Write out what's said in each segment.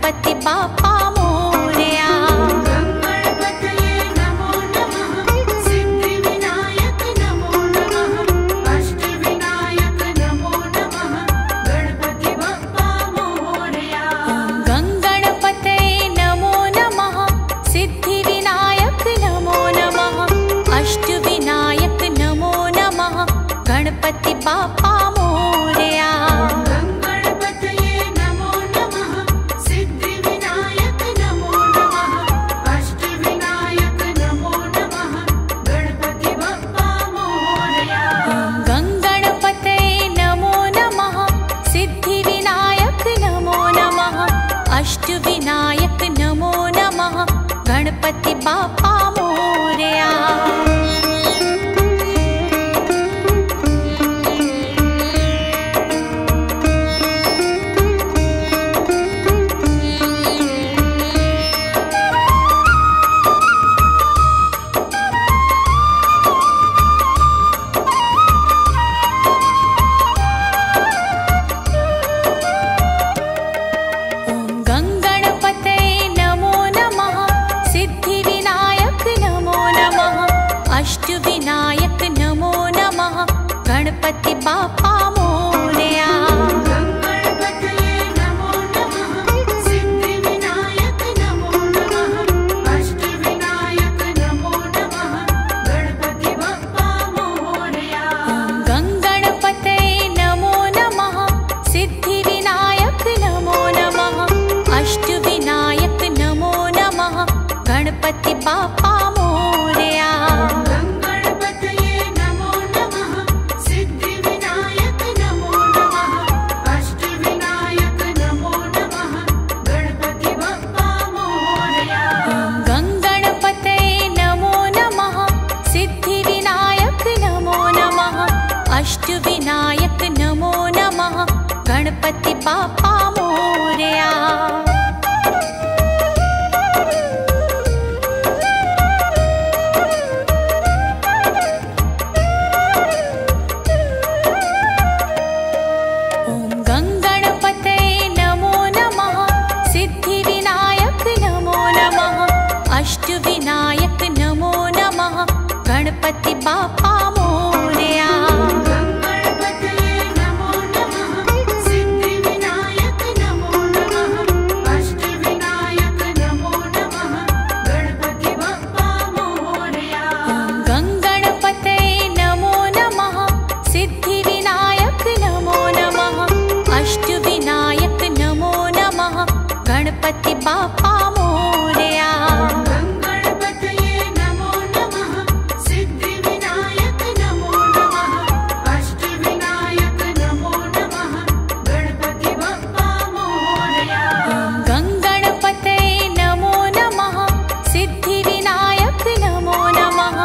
गणपति बाप्पा मोरया। गणपतये नमो नमः, सिद्धिविनायक नमो नमः, अष्टविनायक नमो नमः, गणपति बाप्पा मोरया। गणपतये नमो नमः, सिद्धिविनायक नमो नमः, अष्टविनायक नमो नमः, गणपति बाप्पा मोरया। गणपतये नमो नमः, सिद्धिविनायक नमो नमः, अष्टविनायक नमो नमः, गणपति बाप्पा मोरया। गणपतये नमो नमः, सिद्धिविनायक नमो नमः, अष्टविनायक नमो नमः, गणपति बाप्पा मोरया। अष्टविनायक नमो नमः, गणपति बाप्पा मोरया। गणपतये नमो नमः, सिद्धिविनायक नमो नमः, अष्टविनायक नमो नमः, गणपति बाप्पा मोरया। गणपतये नमो नमः, सिद्धिविनायक नमो नमः, अष्टविनायक नमो नमः, गणपति बाप्पा मोरया। गणपतये नमो नमः, सिद्धिविनायक नमो नमः, अष्टविनायक नमो नमः, गणपति बाप्पा मोरया। गणपतये नमो नमः, सिद्धिविनायक नमो नमः, अष्टविनायक नमो नमः, गणपति बाप्पा मोरया। अष्टविनायक नमो नमः, गणपति बाप्पा मोरया। गणपतये नमो नमः, सिद्धिविनायक नमो नमः, अष्टविनायक नमो नमः, गणपति बाप्पा मोरया। गणपतये नमो नमः, सिद्धिविनायक नमो नमः, अष्टविनायक नमो नमः, गणपति बाप्पा मोरया। गणपतये नमो नमः, सिद्धिविनायक नमो नमः, अष्टविनायक नमो नमः, गणपति बाप्पा मोरया। गणपतये नमो नमः, सिद्धिविनायक नमो नमः,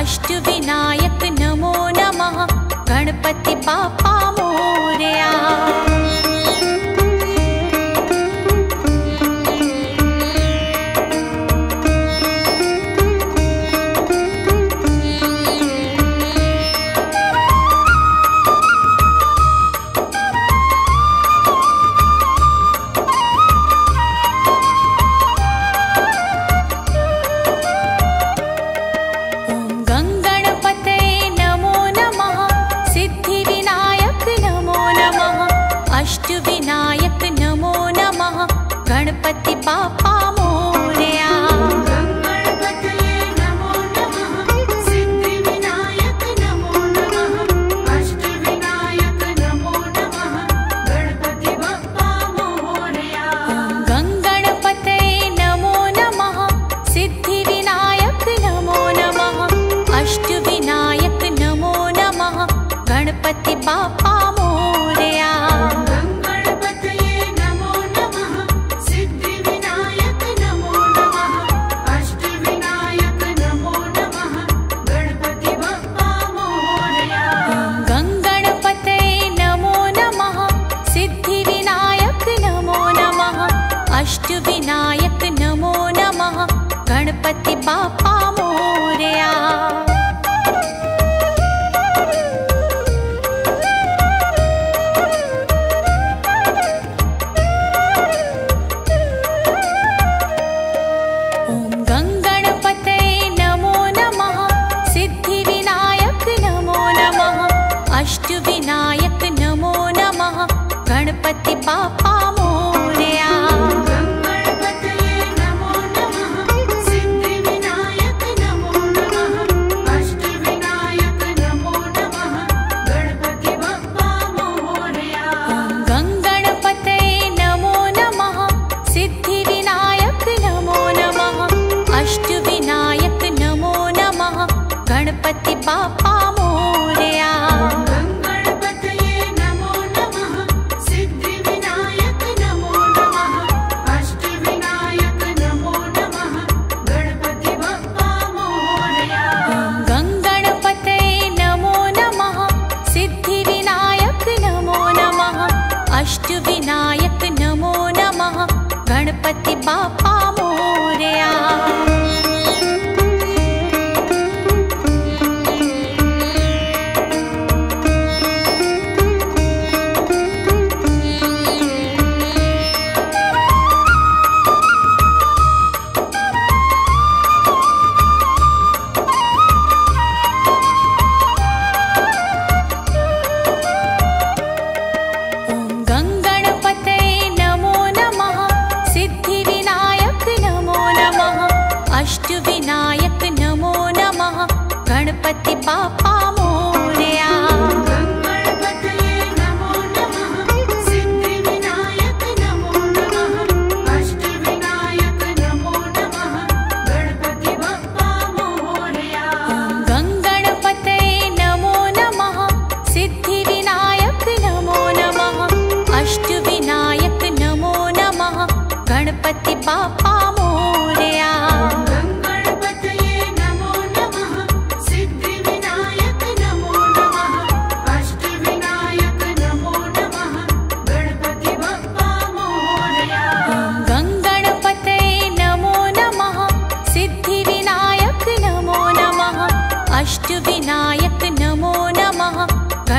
अष्टविनायक नमो नमः, गणपति बाप्पा मोरया। अष्टविनायक नमो नमः, गणपति बाप्पा मोरया। गणपतये नमो नमः, सिद्धिविनायक नमो नमः, अष्टविनायक नमो नमः, गणपति बाप्पा मोरया। गणपतये नमो नमः, सिद्धिविनायक नमो नमः, अष्टविनायक नमो नमः, गणपति बाप्पा मोरया। गणपतये नमो नमः, सिद्धिविनायक नमो नमः, अष्टविनायक नमो नमः, गणपति बाप्पा मोरया। गणपतये नमो नमः, सिद्धिविनायक नमो नमः, अष्टविनायक नमो नमः, गणपति बाप्पा मोरया।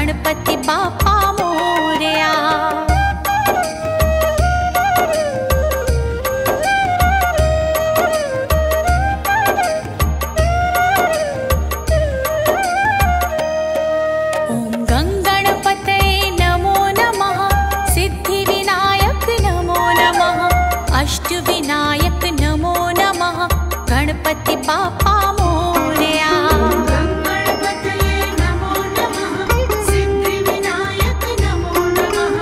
गणपति बाप्पा मोरया। ॐ गङ्गणपतये नमो नमः, सिद्धिविनायक नमो नमः, अष्टविनायक नमो नमः, गणपति बाप्पा मोरया। गणपतये नमो नमः, सिद्धिविनायक नमो नमः,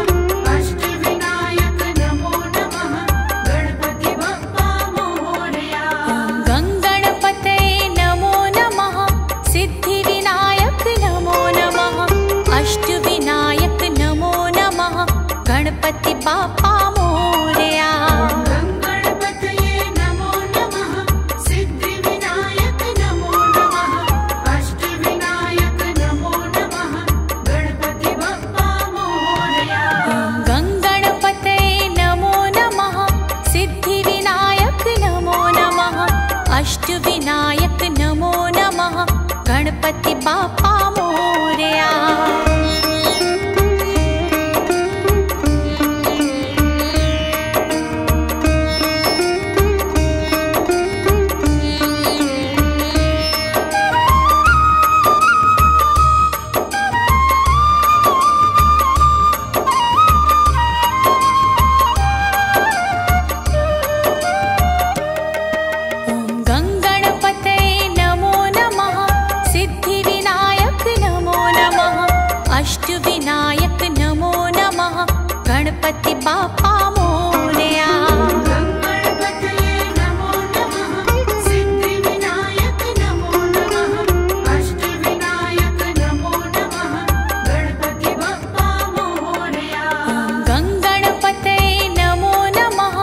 अष्टविनायक नमो नमः, गणपति बाप्पा मोरया। गङ्गणपतये नमो नमः, सिद्धिविनायक नमो नमः, अष्टविनायक नमो नमः, गणपति बाप्पा मोरया। गणपतये नमो नमः, सिद्धिविनायक नमो नमः, अष्टविनायक नमो नमः, गणपति बाप्पा मोरया। गङ्गणपतये नमो नमः, सिद्धिविनायक नमो नमः, अष्टविनायक नमो नमः, गणपति बाप्पा मोरया। ॐ गङ्गणपतये नमो नमः, सिद्धिविनायक नमो नमः, अष्टविनायक नमो नमः, गणपति बाप्पा मोरया। गणपतये नमो नमः, सिद्धिविनायक नमो नमः, अष्टविनायक नमो नमः, गणपति बाप्पा मोरया। गङ्गणपतये नमो नमः,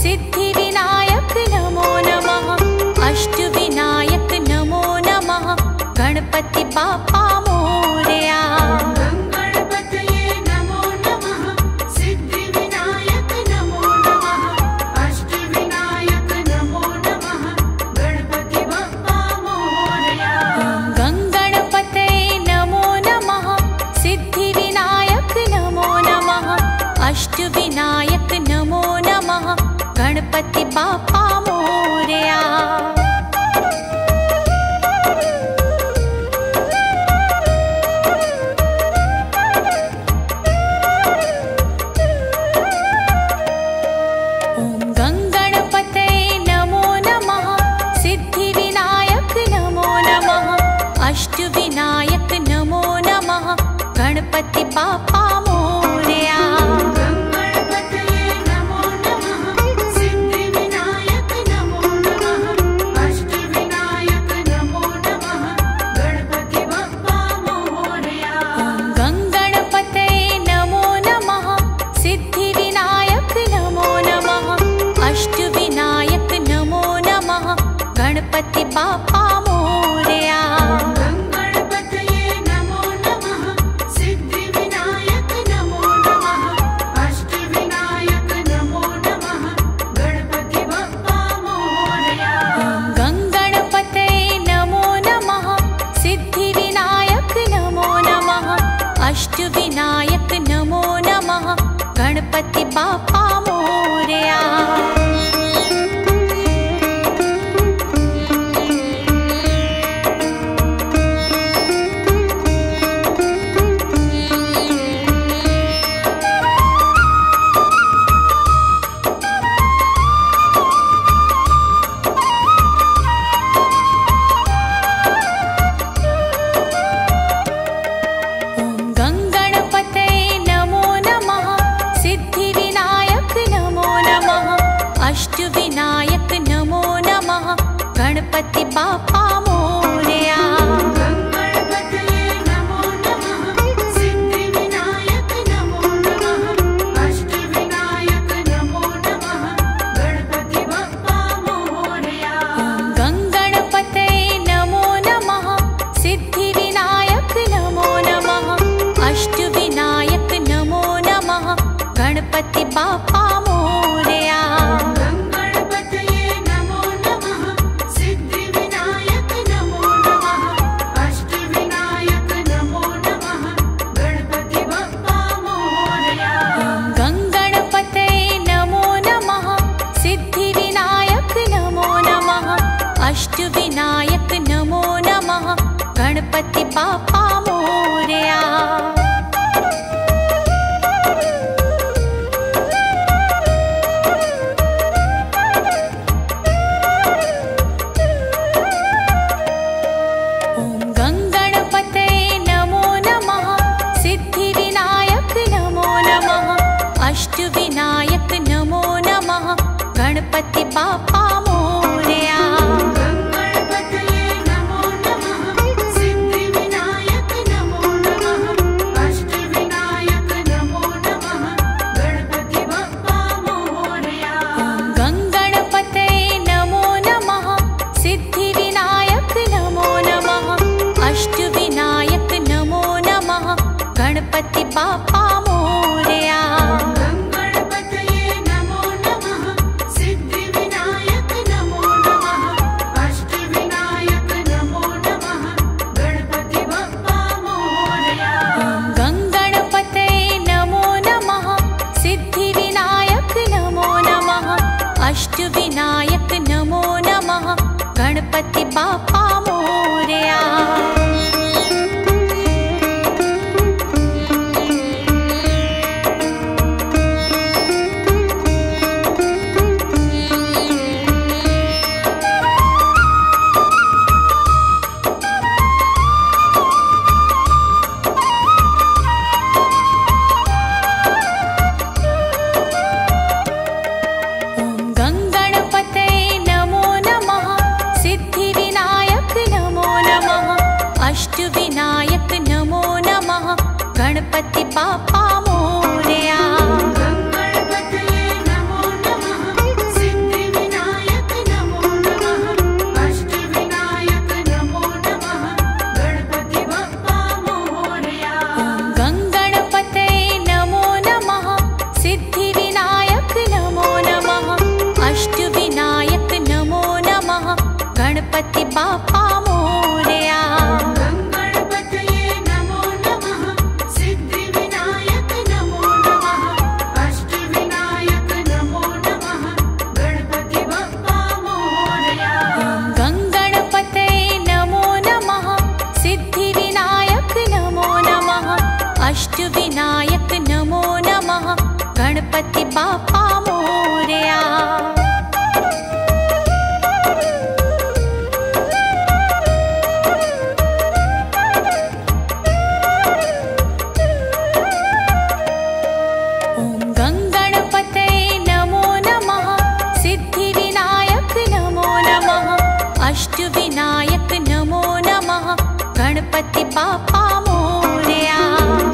सिद्धिविनायक नमो नमः, अष्टविनायक नमो नमः, गणपति बाप्पा मोरया। गणपतये नमो नमः, सिद्धिविनायक नमो नमः, अष्टविनायक नमो नमः, गणपति बाप्पा मोरया। गङ्गणपतये नमो नमः, सिद्धिविनायक नमो नमः, अष्टविनायक नमो नमः, गणपति बाप्पा मोरया। ॐ गङ्गणपतये नमो नमः, सिद्धिविनायक नमो नमः, अष्टविनायक नमो नमः, गणपति बाप्पा मोरया। गणपतये नमो नमः, सिद्धिविनायक नमो नमः, अष्टविनायक नमो नमः, गणपति बाप्पा मोरया। गङ्गणपतये नमो नमः, सिद्धिविनायक नमो नमः, अष्टविनायक नमो नमः, गणपति बाप्पा मोरया। गणपतये नमो नमः, सिद्धिविनायक नमो नमः, अष्टविनायक नमो नमः, गणपति बाप्पा मोरया। गङ्गणपतये नमो नमः, सिद्धिविनायक नमो नमः, अष्टविनायक नमो नमः, गणपति बाप्पा मोरया। ॐ गङ्गणपतये नमो नमः, सिद्धिविनायक गणपति बाप्पा मोरया। गणपतये नमो नमः सिद्धिविनायक नमो नमः अष्टविनायक नमो नमः गणपति बाप्पा मोरया। गणपतये नमो नमः सिद्धिविनायक नमो नमः अष्टविनायक नमो नमः गणपति बाप्पा मोरया। गणपतये नमो नमः सिद्धिविनायक नमो नमः अष्टविनायक नमो नमः गणपति बाप्पा मोरया। गणपतये नमो नमः सिद्धिविनायक नमो नमः अष्टविनायक नमो नमः गणपति बाप्पा मोरया। गणपतये नमो नमः सिद्धिविनायक नमो नमः अष्टविनायक नमो नमः गणपति बाप्पा मोरया। गणपतये नमो नमः सिद्धिविनायक नमो नमः अष्टविनायक नमो नमः गणपति बाप्पा मोरया। गणपतये नमो नमः सिद्धिविनायक नमो नमः अष्टविनायक नमो नमः गणपति बाप्पा मोरया। गणपतये नमो नमः सिद्धिविनायक नमो नमः अष्टविनायक नमो नमः गणपति बाप्पा मोरया। गणपतये नमो नमः सिद्धिविनायक नमो नमः अष्टविनायक नमो नमः गणपति बाप्पा मोरया। गणपतये नमो नमः सिद्धिविनायक नमो नमः अष्टविनायक नमो नमः गणपति बाप्पा मोरया।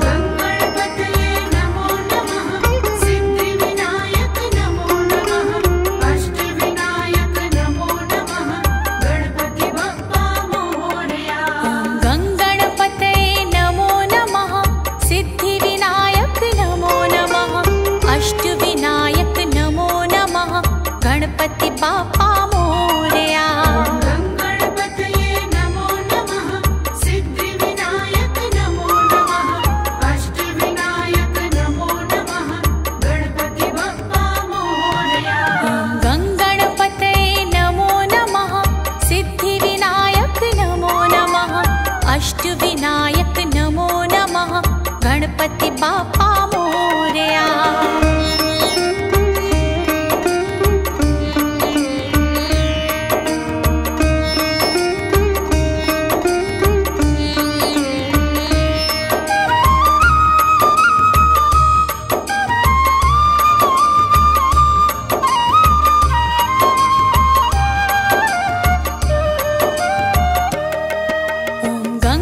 गणपतये नमो नमः सिद्धिविनायक नमो नमः अष्टविनायक नमो नमः गणपति बाप्पा मोरया। गणपतये नमो नमः सिद्धिविनायक नमो नमः अष्टविनायक नमो नमः गणपति बाप्पा मोरया। गणपतये नमो नमः सिद्धिविनायक नमो नमः अष्टविनायक नमो नमः गणपति बाप्पा मोरया। गणपतये नमो नमः सिद्धिविनायक नमो नमः अष्टविनायक नमो नमः गणपति बाप्पा मोरया।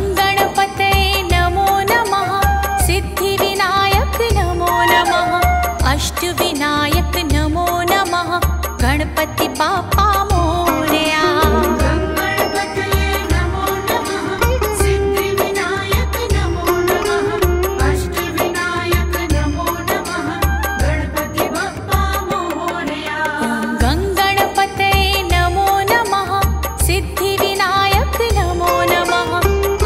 गणपतये नमो नमः सिद्धिविनायक नमो नमः अष्टविनायक नमो नमः गणपति बाप्पा मोरया। गणपतये नमो नमः सिद्धिविनायक नमो नमः अष्टविनायक नमो नमः गणपति बाप्पा मोरया। गणपतये नमो नमः सिद्धिविनायक नमो नमः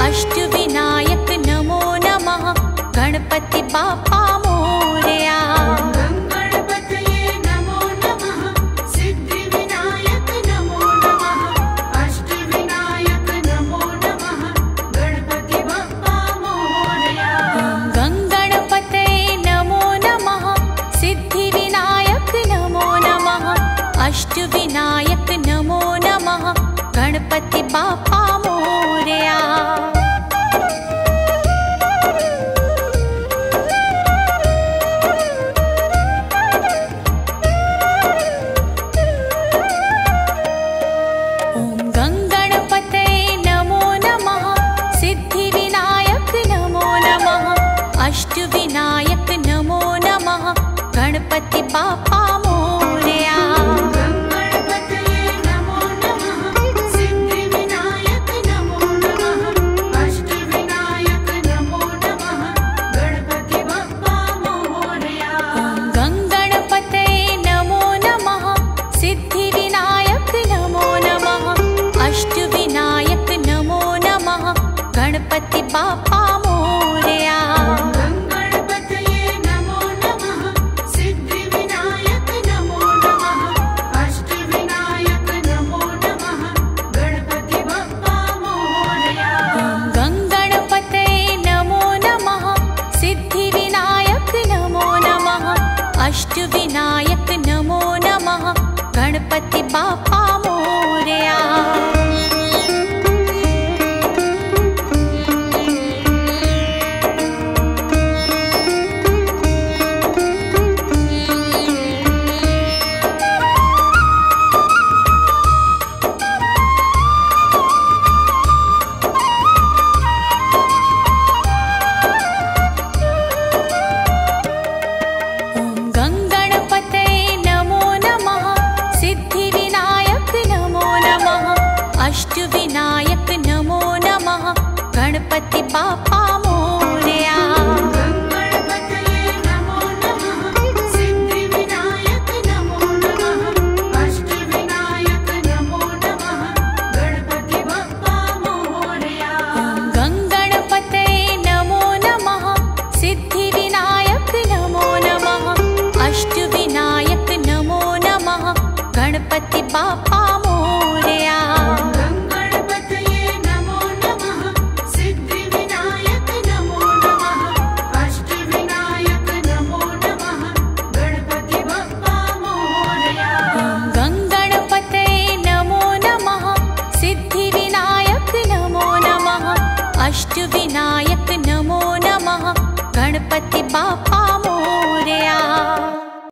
अष्टविनायक नमो नमः गणपति बाप्पा मोरया। गणपतये नमो नमः सिद्धिविनायक नमो नमः अष्टविनायक नमो नमः गणपति बाप्पा मोरया। गणपतये नमो नमः सिद्धिविनायक नमो नमः अष्टविनायक नमो नमः गणपति बाप्पा मोरया। बाप्पा मोरया। गणपतये नमो नमः सिद्धिविनायक नमो नमः अष्टविनायक नमो नमः गणपति बप्पा मोरया। गणपतये नमो नमः सिद्धिविनायक नमो नमः अष्टविनायक नमो नमः गणपति बाप्पा मोरया। गणपतये नमो नमः सिद्धिविनायक नमो नमः अष्टविनायक नमो नमः गणपति बप्पा मोरया। गणपतये नमो नमः सिद्धिविनायक नमो नमः अष्टविनायक नमो नमः गणपति बाप्पा मोरया। गणपतये नमो नमः सिद्धिविनायक नमो नमः अष्टविनायक नमो नमः गणपति बाप्पा मोरया। गणपतये नमो नमः सिद्धिविनायक नमो नमः अष्टविनायक नमो नमः गणपति बप्पा मोरया। गणपतये नमो नमः सिद्धिविनायक नमो नमः अष्टविनायक नमो नमः गणपति बाप्पा मोरया। गणपतये नमो नमः सिद्धिविनायक नमो नमः अष्टविनायक नमो नमः गणपति बप्पा मोरया। गणपतये नमो नमः सिद्धिविनायक नमो नमः अष्टविनायक नमो नमः गणपति बाप्पा